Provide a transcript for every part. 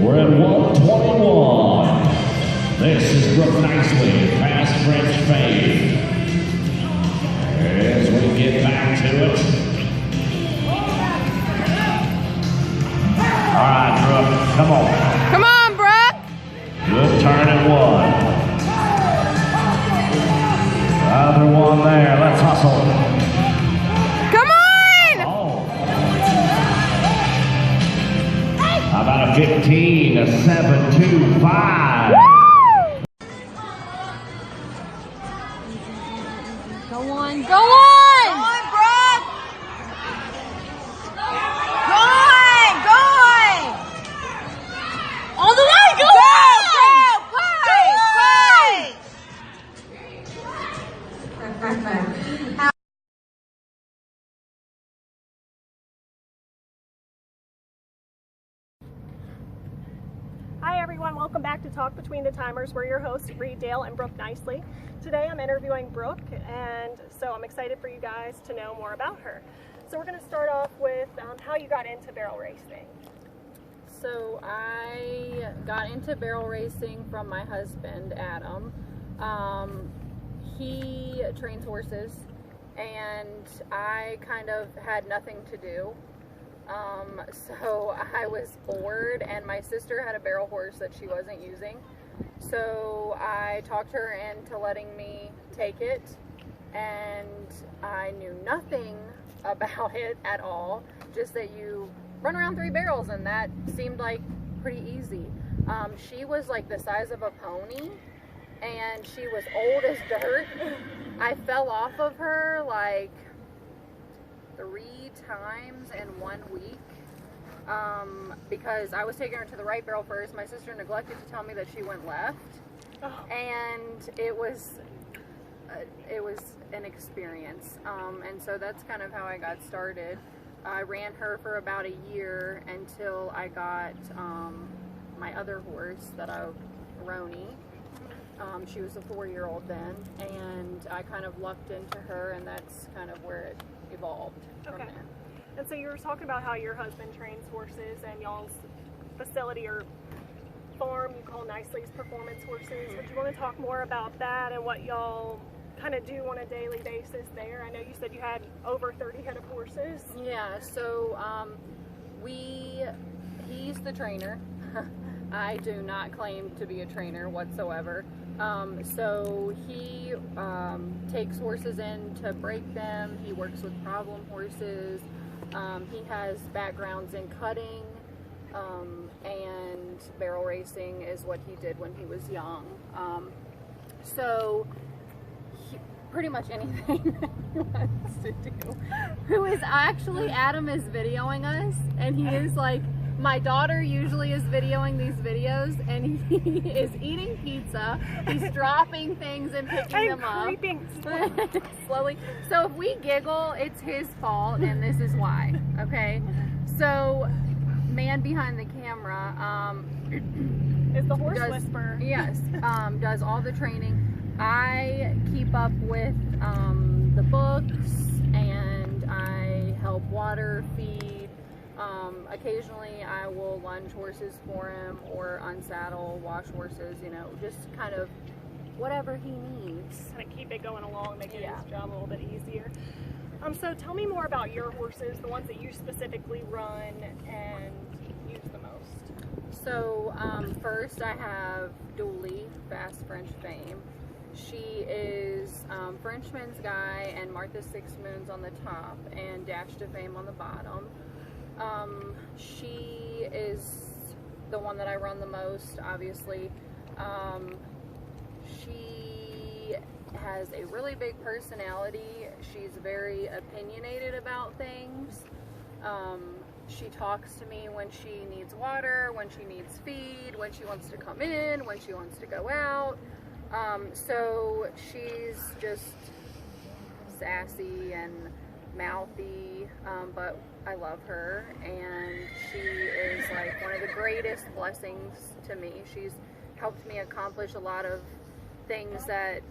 We're at 121. This is Brooke nicely, Fast French Fade. As we get back to it. All right, Brooke, come on. Come on, Brooke. Good turn at one. Other one there. Let's hustle. Come on! Oh. How about a 15, a 7.25? Go on, go on! Go on, Brooke! Go on, go on! All the way, go on! Hi everyone, welcome back to Talk Between the Timers. We're your hosts, Reed Dale and Brooke Nicely. Today I'm interviewing Brooke, and so I'm excited for you guys to know more about her. So we're going to start off with how you got into barrel racing. So I got into barrel racing from my husband, Adam. He trains horses, and I kind of had nothing to do. So I was bored, and my sister had a barrel horse that she wasn't using. So I talked her into letting me take it, and I knew nothing about it at all, just that you run around 3 barrels, and that seemed like pretty easy. She was like the size of a pony, and she was old as dirt. I fell off of her like 3 times in 1 week because I was taking her to the right barrel first. My sister neglected to tell me that she went left, and it was an experience, and so that's kind of how I got started. I ran her for about a year until I got my other horse Roni. She was a 4-year-old then, and I kind of lucked into her, and that's kind of where it evolved from there. And so you were talking about how your husband trains horses, and y'all's facility or farm you call Nicely's Performance Horses. Would you want to talk more about that and what y'all kind of do on a daily basis there? I know you said you had over 30 head of horses. Yeah, so he's the trainer. I do not claim to be a trainer whatsoever. So he takes horses in to break them. He works with problem horses. He has backgrounds in cutting, and barrel racing is what he did when he was young. So pretty much anything he wants to do. Adam is videoing us, and he is like, my daughter usually is videoing these videos, and he is eating pizza. He's dropping things and picking them up slowly. So if we giggle, it's his fault, and this is why. Okay. So, man behind the camera is the horse whisperer. Yes. Does all the training. I keep up with the books, and I help water, feed. Occasionally I will lunge horses for him, or unsaddle, wash horses, just kind of whatever he needs. Kind of keep it going along, making his job a little bit easier. So tell me more about your horses, the ones that you specifically run and use the most. So first I have Dooley, Fast French Fame. She is Frenchman's Guy and Martha's 6 Moons on the top, and Dash to Fame on the bottom. She is the one that I run the most, obviously. She has a really big personality. She's very opinionated about things. She talks to me when she needs water, when she needs feed, when she wants to come in, when she wants to go out. So she's just sassy and mouthy, but I love her, and she is like one of the greatest blessings to me. She's helped me accomplish a lot of things that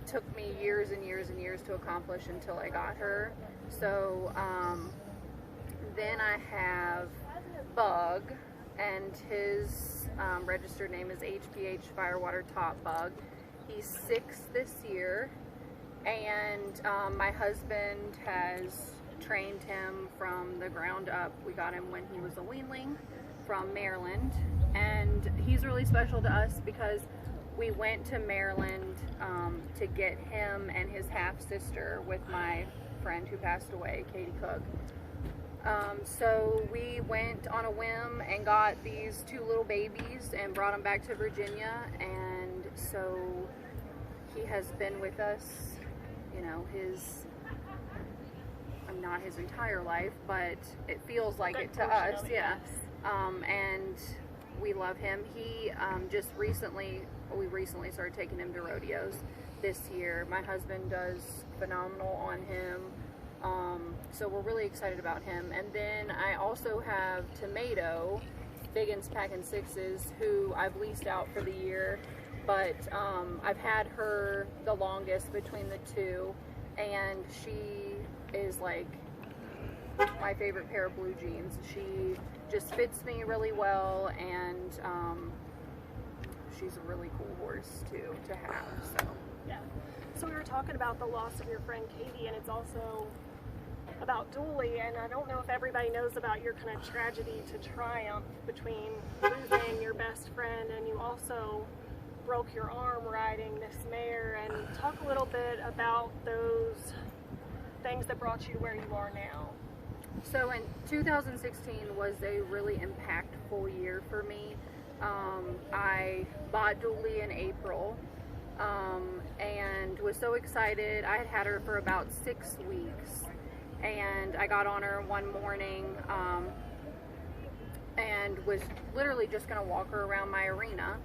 took me years and years and years to accomplish until I got her. So then I have Bug. and his registered name is HPH Firewater Top Bug. He's 6 this year, and my husband has trained him from the ground up. We got him when he was a weanling from Maryland, and he's really special to us because we went to Maryland to get him and his half-sister with my friend who passed away, Katie Cook. So we went on a whim and got these 2 little babies and brought them back to Virginia, and so he has been with us, you know, not his entire life, but it feels like it to us, yeah. And we love him. He we recently started taking him to rodeos this year. My husband does phenomenal on him. So we're really excited about him. And then I also have Tomato, Biggins Packin' Sixes, who I've leased out for the year, but I've had her the longest between the 2, and she is like my favorite pair of blue jeans. She just fits me really well, and she's a really cool horse too to have. So yeah. So we were talking about the loss of your friend Katie, and it's also about Dooley, and I don't know if everybody knows about your kind of tragedy to triumph between losing your best friend, and you also broke your arm riding this mare, and talk a little bit about those things that brought you to where you are now. So in 2016 was a really impactful year for me. I bought Dooley in April, and was so excited. I had had her for about 6 weeks, and I got on her one morning and was literally just going to walk her around my arena.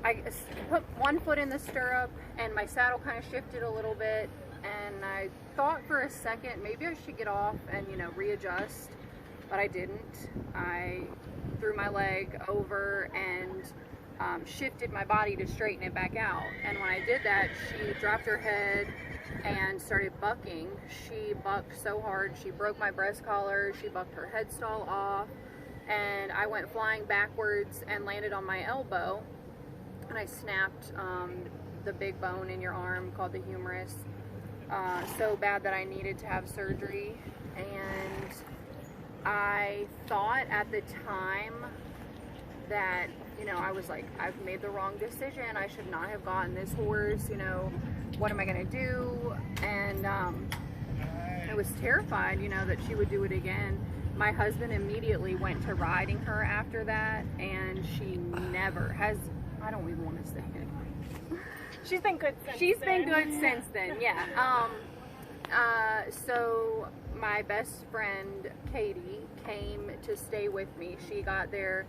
I put one foot in the stirrup, and my saddle kind of shifted a little bit, and I thought for a second maybe I should get off and, you know, readjust, but I didn't. I threw my leg over and shifted my body to straighten it back out, and when I did that, she dropped her head and started bucking. She bucked so hard, she broke my breast collar, she bucked her head stall off, and I went flying backwards and landed on my elbow, and I snapped the big bone in your arm called the humerus so bad that I needed to have surgery. And I thought at the time that, you know, I was like, I've made the wrong decision. I should not have gotten this horse, you know, what am I gonna do? And I was terrified, you know, that she would do it again. My husband immediately went to riding her after that, and she never has, I don't even want to say it. She's been good since She's been good since then, yeah. So my best friend Katie came to stay with me. She got there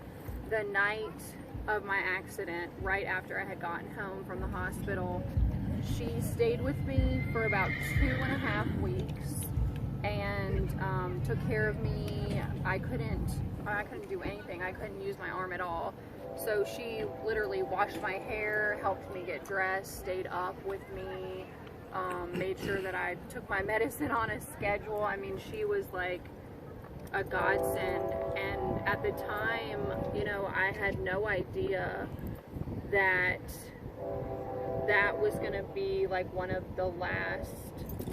the night of my accident, right after I had gotten home from the hospital. She stayed with me for about 2.5 weeks and took care of me. I couldn't do anything. I couldn't use my arm at all. So she literally washed my hair, helped me get dressed, stayed up with me, made sure that I took my medicine on a schedule. I mean, she was like a godsend. And at the time, you know, I had no idea that that was gonna be like one of the last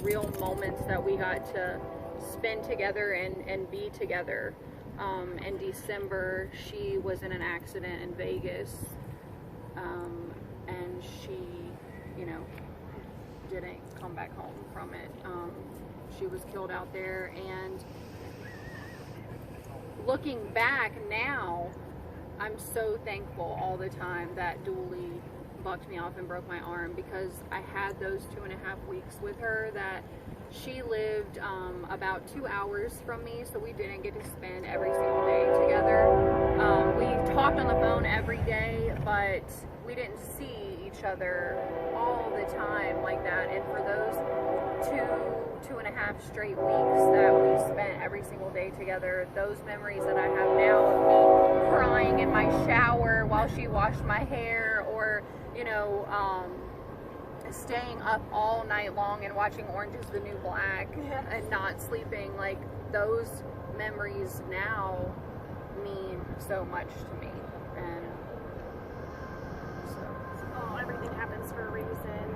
real moments that we got to spend together and be together. In December, she was in an accident in Vegas, and she, you know, didn't come back home from it. She was killed out there, and looking back now, I'm so thankful all the time that Dooley bucked me off and broke my arm, because I had those 2.5 weeks with her that she lived about 2 hours from me, so we didn't get to spend every single day together. We talked on the phone every day, but we didn't see each other all the time like that. And for those 2.5 straight weeks that we spent every single day together, those memories that I have now of me crying in my shower while she washed my hair, or, you know, staying up all night long and watching Orange is the New Black and not sleeping, like those memories now mean so much to me. And so. Oh, everything happens for a reason.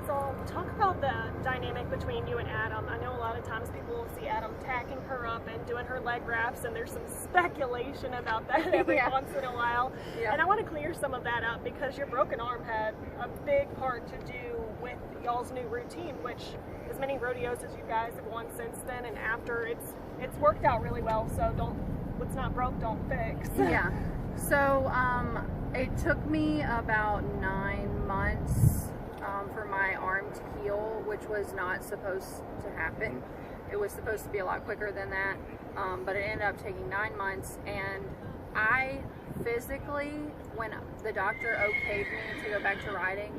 So talk about the dynamic between you and Adam. I know a lot of times people will see Adam tacking her up and doing her leg wraps, and there's some speculation about that every once in a while. And I want to clear some of that up because your broken arm had a big part to do with y'all's new routine, which as many rodeos as you guys have won since then and after, it's worked out really well. So what's not broke, don't fix. Yeah. So it took me about 9 months for my arm to heal, which was not supposed to happen. It was supposed to be a lot quicker than that, but it ended up taking 9 months. And I physically, when the doctor okayed me to go back to riding,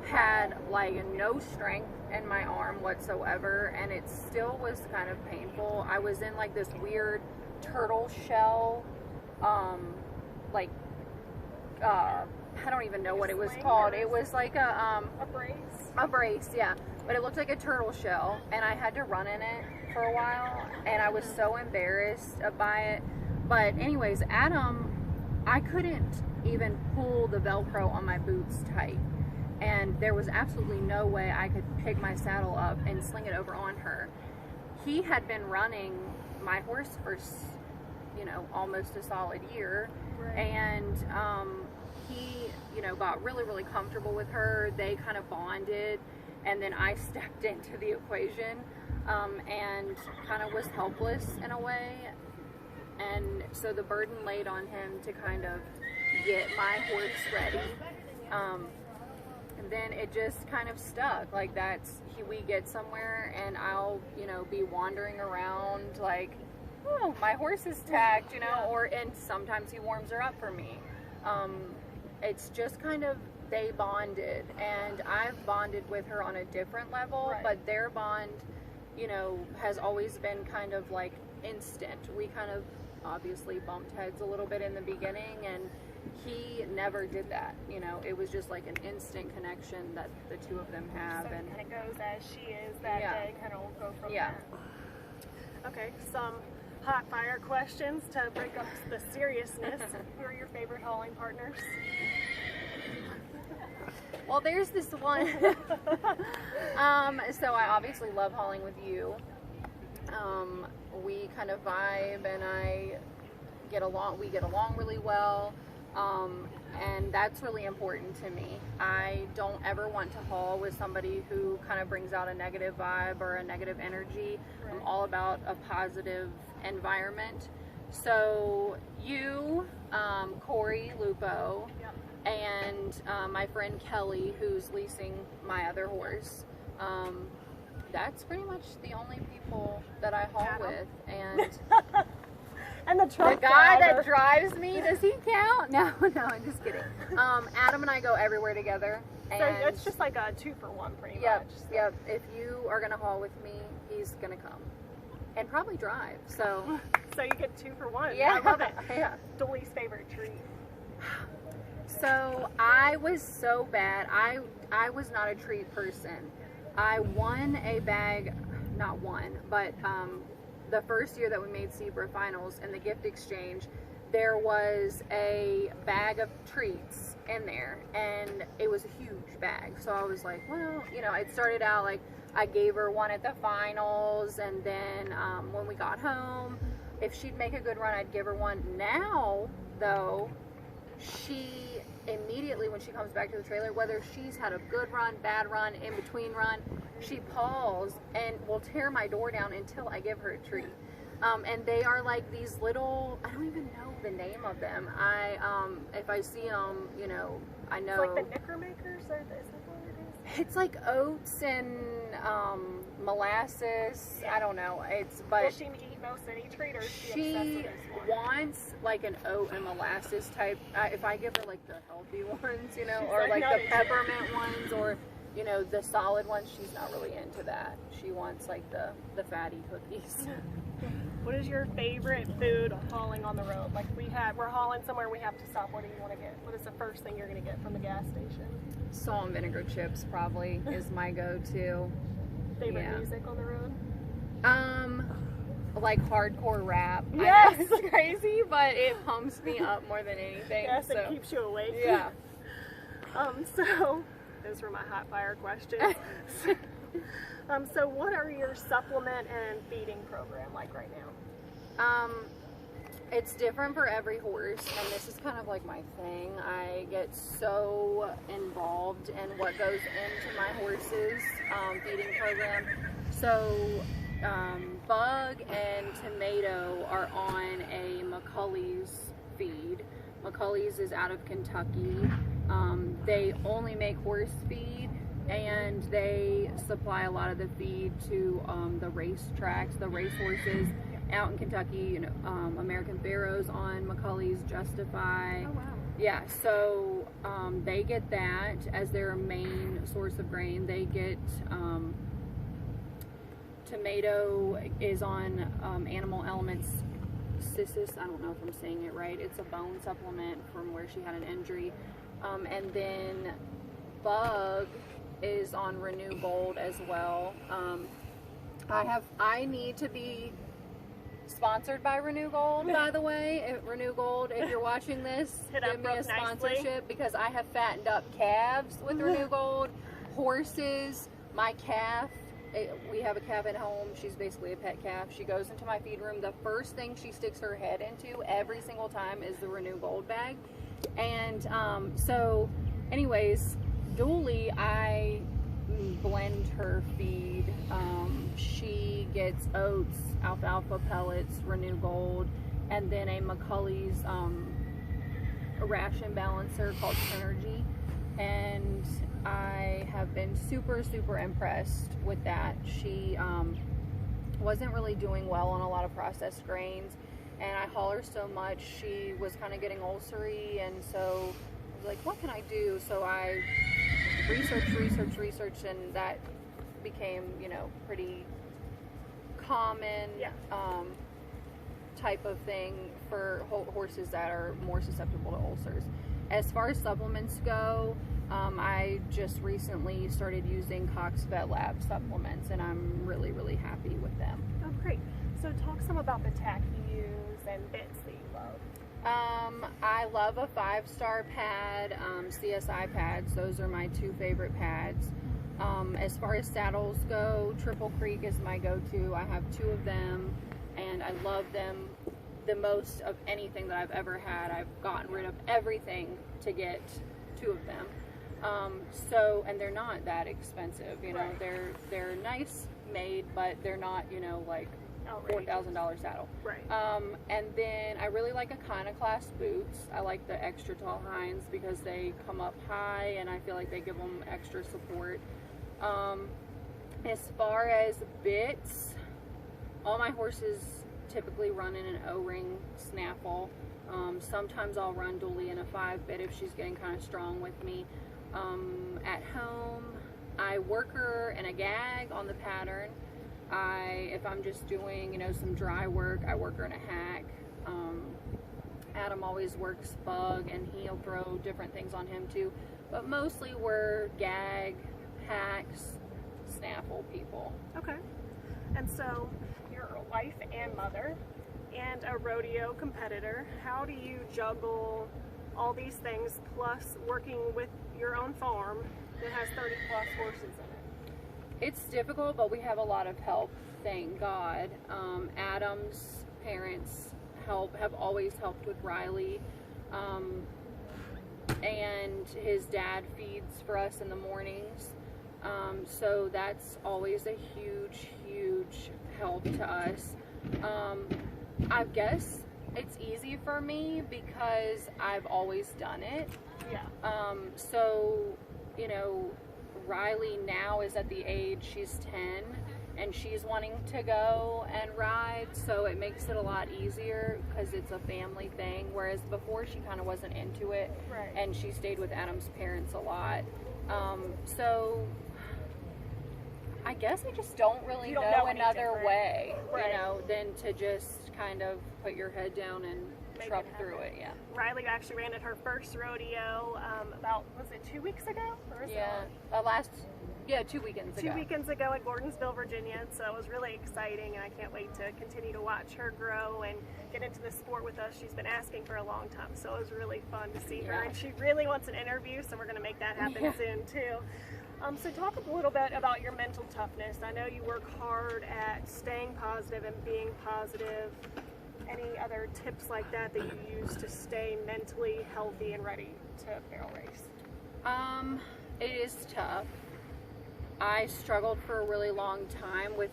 had like no strength in my arm whatsoever, and it still was kind of painful. I was in like this weird turtle shell, I don't even know what it was called. It was like a brace. A brace, yeah. But it looked like a turtle shell, and I had to run in it for a while, and I was so embarrassed by it. But anyways, Adam, I couldn't even pull the Velcro on my boots tight, and there was absolutely no way I could pick my saddle up and sling it over on her. He had been running my horse for, almost a solid year, and he, got really, really comfortable with her. They kind of bonded, and then I stepped into the equation and kind of was helpless in a way. And so the burden laid on him to kind of get my horse ready. And then it just kind of stuck. Like we get somewhere and I'll, be wandering around like, oh, my horse is tagged, and sometimes he warms her up for me. It's just kind of, they bonded, and I've bonded with her on a different level, but their bond, has always been kind of like instant. We kind of obviously bumped heads a little bit in the beginning, and he never did that. It was just like an instant connection that the two of them have. So and it goes as she is that day, kind of go from there. Okay, some hot fire questions to break up the seriousness. Who are your favorite hauling partners? Well, there's this one. So I obviously love hauling with you. We kind of vibe, and we get along really well. And that's really important to me. I don't ever want to haul with somebody who kind of brings out a negative vibe or a negative energy. I'm all about a positive environment. So you, Corey Lupo, and my friend Kelly, who's leasing my other horse, that's pretty much the only people that I haul with. And and the guy that drives me, does he count? No, I'm just kidding. Adam and I go everywhere together. And so it's just like a 2-for-1 pretty much. Yep. If you are going to haul with me, he's going to come. And probably drive. So you get 2-for-1. Yeah. I love it. Yeah. Dolly's favorite treat. So I was so bad. I was not a treat person. I won a bag, not one, but the first year that we made Zebra Finals in the gift exchange, there was a bag of treats in there, and it was a huge bag. So I was like, well, it started out like I gave her one at the finals, and then when we got home, if she'd make a good run, I'd give her one. Now, though, she immediately, when she comes back to the trailer, whether she's had a good run, bad run, in between run, she paws and will tear my door down until I give her a treat. And they are like these little, I don't even know the name of them. If I see them, I know. It's like the knicker makers, or is that what it is? It's like oats and molasses. I don't know. Will she eat most any treat, or is she wants like an oat and molasses type. If I give her like the healthy ones, or like the peppermint ones, or the solid ones, she's not really into that. She wants like the fatty cookies. What is your favorite food hauling on the road? Like we're hauling somewhere, we have to stop. What do you want to get? What is the first thing you're going to get from the gas station? Salt and vinegar chips probably is my go-to. Favorite music on the road? like hardcore rap. I know Yes. it's crazy, but it pumps me up more than anything. Yes, so. it keeps you awake. Yeah. So those were my hot fire questions. So what are your supplement and feeding program like right now? It's different for every horse, and this is kind of like my thing. I get so involved in what goes into my horse's feeding program. So Bug and Tomato are on a McCulley's feed. McCulley's is out of Kentucky. They only make horse feed, and they supply a lot of the feed to the race tracks, the race horses out in Kentucky. You know, American Pharaoh's on McCulley's, Justify. Oh wow. Yeah, so they get that as their main source of grain. They get Tomato is on Animal Elements Cissus. I don't know if I'm saying it right. It's a bone supplement from where she had an injury. And then Bug is on Renew Gold as well. I need to be sponsored by Renew Gold, by the way. Renew Gold, if you're watching this, Hit give up me a Brooke nicely. sponsorship, because I have fattened up calves with Renew Gold, horses, my calf. We have a calf at home. She's basically a pet calf. She goes into my feed room. The first thing she sticks her head into every single time is the Renew Gold bag. And so anyways, Dooley, I blend her feed. She gets oats, alfalfa pellets, Renew Gold, and then a McCulley's a ration balancer called Synergy. And I have been super impressed with that. She wasn't really doing well on a lot of processed grains, and I haul her so much, she was kind of getting ulcery, and so I was like, what can I do? So I researched, and that became, you know, pretty common type of thing for horses that are more susceptible to ulcers. As far as supplements go, I just recently started using Cox Vet Lab supplements, and I'm really happy with them. Oh, great. So talk some about the tack you use and bits that you love. I love a 5-star pad, CSI pads. Those are my 2 favorite pads. As far as saddles go, Triple Creek is my go-to. I have 2 of them, and I love them the most of anything that I've ever had. I've gotten rid of everything to get 2 of them. And they're not that expensive, you know. Right. They're nice made, but they're not, you know, like $4,000 saddle. Right. And then I really like Iconoclast boots. I like the extra tall hinds because they come up high, and I feel like they give them extra support. As far as bits, all my horses typically run in an O-ring snaffle. Sometimes I'll run Dooley in a 5-bit if she's getting kind of strong with me. At home, I work her in a gag on the pattern. If I'm just doing, you know, some dry work, I work her in a hack. Adam always works Bug, and he'll throw different things on him too. But mostly we're gag, hacks, snaffle people. Okay. And so you're a wife and mother and a rodeo competitor. How do you juggle all these things plus working with your own farm that has 30 plus horses in it? It's difficult, but we have a lot of help, thank God. Adam's parents have always helped with Riley, and his dad feeds for us in the mornings, so that's always a huge help to us. I guess it's easy for me because I've always done it. Yeah. So, you know, Riley now is at the age, she's 10, and she's wanting to go and ride, so it makes it a lot easier because it's a family thing, whereas before she kind of wasn't into it. Right. And she stayed with Adam's parents a lot. So I guess I just don't really know any another different. way, Right. you know, than to just kind of put your head down and make truck it through happen. it. Yeah. Riley actually ran at her first rodeo about, was it 2 weeks ago? Or was it Yeah. 2 weekends ago. 2 weekends ago at Gordonsville, Virginia. So it was really exciting, and I can't wait to continue to watch her grow and get into the sport with us. She's been asking for a long time, so it was really fun to see her. Yeah. And she really wants an interview, so we're going to make that happen soon too. So talk a little bit about your mental toughness. I know you work hard at staying positive and being positive. Any other tips like that that you use to stay mentally healthy and ready to barrel race? It is tough. I struggled for a really long time with,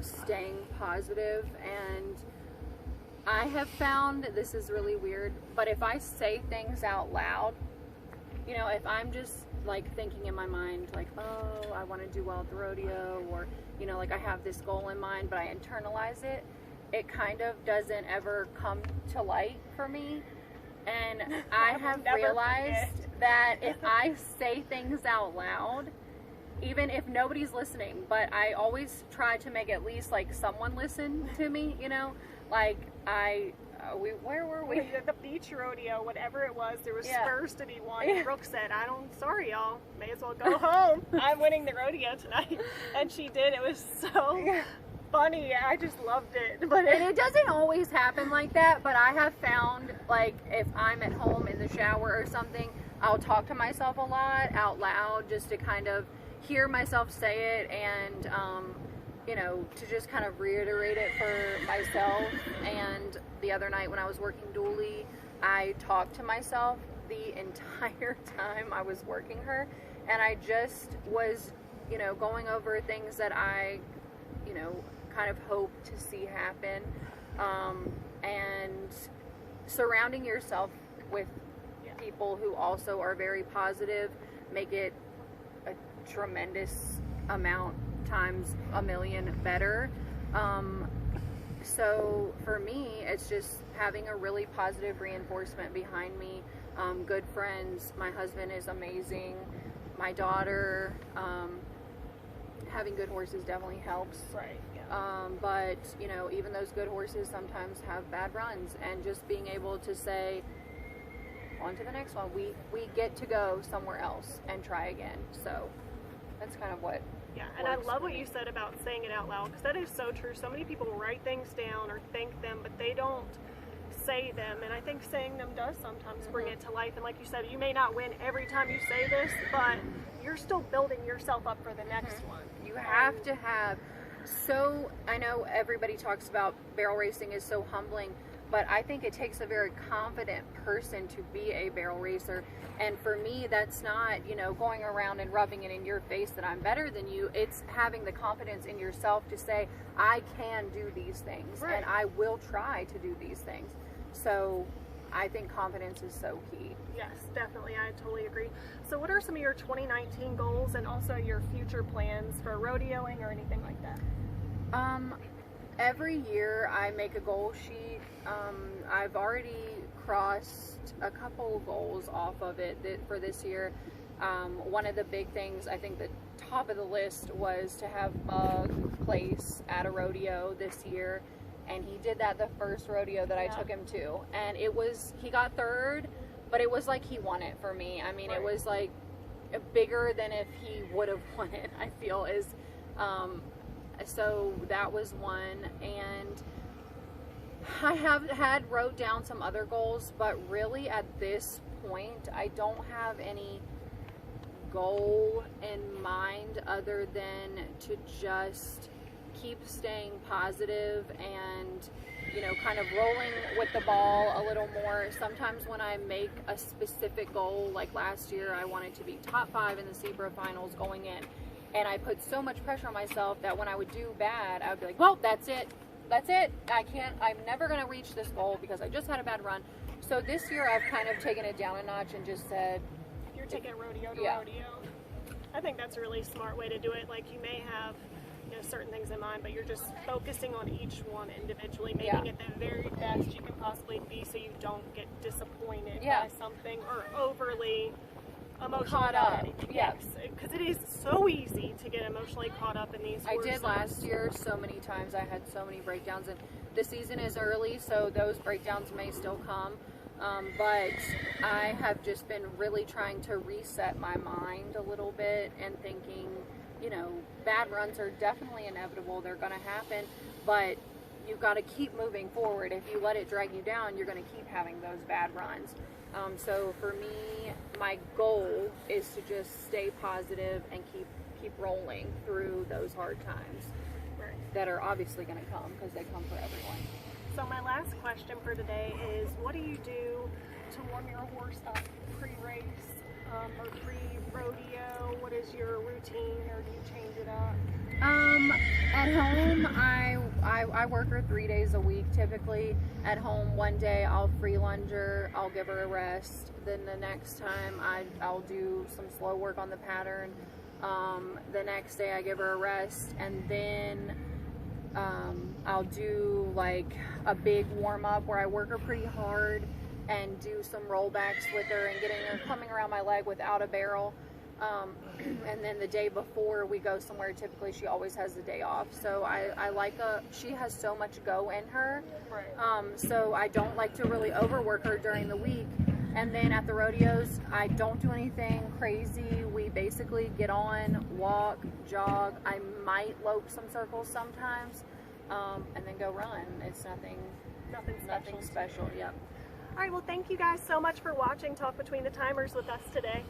staying positive, and I have found, this is really weird, but if I say things out loud, if I'm just like thinking in my mind, like, oh, I want to do well at the rodeo, or, like I have this goal in mind, but I internalize it, it kind of doesn't ever come to light for me. And I have realized that if I say things out loud, even if nobody's listening, but I always try to make at least like someone listen to me, like where were we? At the beach rodeo, whatever it was, there was spurs to be won. Yeah. Brooke said, sorry y'all, may as well go home. I'm winning the rodeo tonight. And she did. It was so funny. I just loved it. But And it doesn't always happen like that, but I have found, like, if I'm at home in the shower or something, I'll talk to myself a lot out loud just to kind of hear myself say it, and to just kind of reiterate it for myself. And the other night when I was working dually, I talked to myself the entire time I was working her, and I just was going over things that I kind of hope to see happen, and surrounding yourself with people who also are very positive make it a tremendous amount times a million better. So for me, it's just having a really positive reinforcement behind me, good friends. My husband is amazing, my daughter, having good horses definitely helps. Right. But even those good horses sometimes have bad runs, and just being able to say, on to the next one, we get to go somewhere else and try again. So that's kind of what And I love what you said about saying it out loud, because that is so true. So many people write things down or think them, but they don't say them, and I think saying them does sometimes bring it to life. And like you said, you may not win every time you say this, but you're still building yourself up for the next one. You have to have, I know everybody talks about barrel racing is so humbling, but I think it takes a very confident person to be a barrel racer. And for me, that's not, going around and rubbing it in your face that I'm better than you. It's having the confidence in yourself to say, I can do these things, and I will try to do these things. So I think confidence is so key. Yes, definitely. I totally agree. So what are some of your 2019 goals, and also your future plans for rodeoing or anything like that? Every year I make a goal sheet. I've already crossed a couple goals off of it for this year. One of the big things, I think the top of the list, was to have Bug place at a rodeo this year, and he did that the first rodeo that I took him to, and he got third, but it was like he won it for me. I mean, it was like bigger than if he would have won it, I feel, so that was one. And I wrote down some other goals, but really at this point I don't have any goal in mind other than to just keep staying positive and kind of rolling with the ball a little more. Sometimes when I make a specific goal, like last year I wanted to be top 5 in the Zebra finals going in, and I put so much pressure on myself that when I would do bad, I would be like, well, that's it, I'm never going to reach this goal because I just had a bad run. So this year I've kind of taken it down a notch and just said, you're taking rodeo to rodeo. I think that's a really smart way to do it. Like, you may have certain things in mind, but you're just focusing on each one individually, making it the very best you can possibly be, so you don't get disappointed by something or overly emotionally Caught about up. anything. Yeah. Yes, because it is so easy to get emotionally caught up in these I horses. did last year so many times. I had so many breakdowns, and the season is early, so those breakdowns may still come. But I have just been really trying to reset my mind a little bit and thinking, you know, bad runs are definitely inevitable. They're going to happen, but you've got to keep moving forward. If you let it drag you down, you're going to keep having those bad runs. So for me, my goal is to just stay positive and keep rolling through those hard times that are obviously going to come, because they come for everyone. So my last question for today is, what do you do to warm your horse up pre-race or pre-rodeo? What is your routine, or do you change it up? At home, I work her 3 days a week typically. At home, one day I'll free lunge her, I'll give her a rest. Then the next time I'll do some slow work on the pattern. The next day I give her a rest, and then I'll do like a big warm up where I work her pretty hard and do some rollbacks with her and getting her coming around my leg without a barrel. And then the day before we go somewhere, typically she always has the day off. So she has so much go in her. Right. So I don't like to really overwork her during the week. And then at the rodeos, I don't do anything crazy. We basically get on, walk, jog. I might lope some circles sometimes, and then go run. It's nothing special. Yep. All right, well, thank you guys so much for watching Talk Between the Timers with us today.